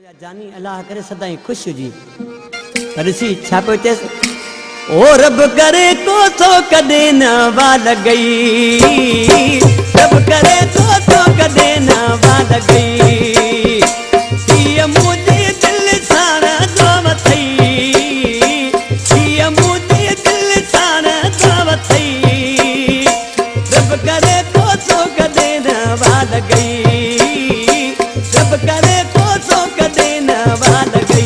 जानी अल्लाह करे सदाई खुश जी पर सी छा पे चेस ओ रब करे को तो कदे न वाल गई रब करे को तो कदे न वाल गई ये मुझे दिल सारा दावत थई ये मुझे दिल सारा दावत थई रब करे को तो कदे न वाल गई रब करे को तो कदे न वाल गई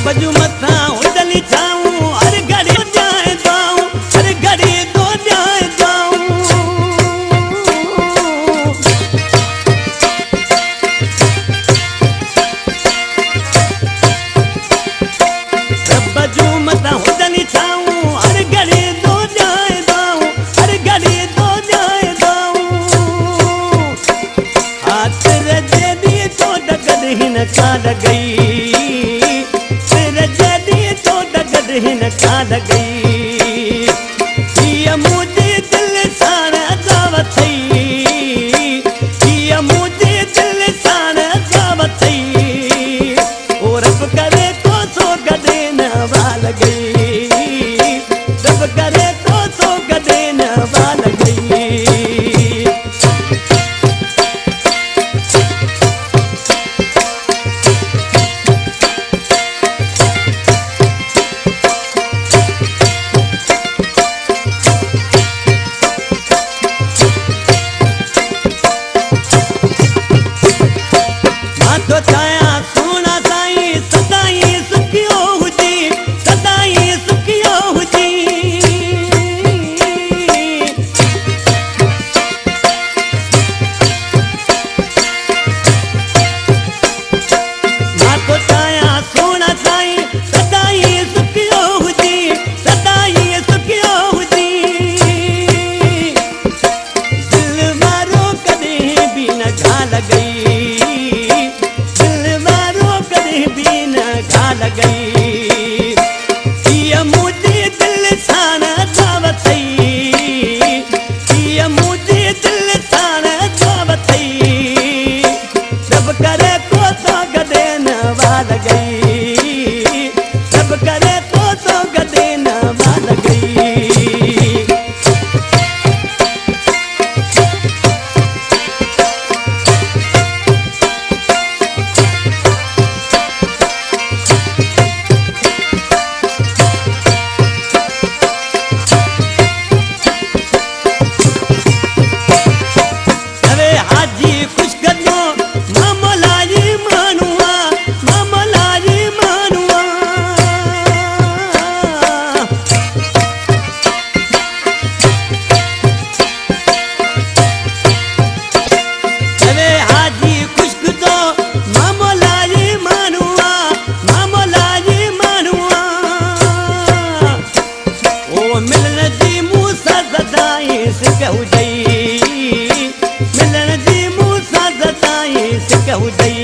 बजू मथा उदली जाऊं हर घड़ी जाए जाऊं हर घड़ी तो जाए जाऊं बजू मथा उदली जाऊं हर घड़ी तो जाए जाऊं हर घड़ी तो जाए जाऊं हाथ रजे दी तो डगद ही न काल गई हिन काल गई ये मुझे दिल सारा दावत थई ये मुझे दिल सारा दावत थई ओ रब करे तो सो गदे न वाल गई रब करे तो सो गदे न वाल गई तो छाया सोना साई सदाई सुखियो हुजी सदाई सुखियो हुजी मां तो छाया सोना साई सदाई सुखियो हुजी सदाई सुखियो हुजी दिल मारो कदे भी न घाल गई घाल गई ये मुझे दिल सारा दावत थई ये मुझे दिल सारा दावत थई रब करे को तो गदे न वाल गई रब करे को तो गदे न वाल गई मिलन जी मूसा सदाई सिकहु दई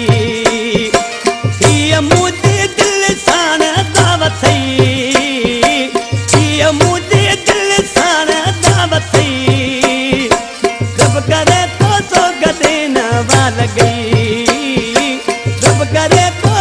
ये मुझे दिल सारा दावत थई ये मुझे दिल सारा दावत थई रब करे तो गदे न वाल गई रब करे तो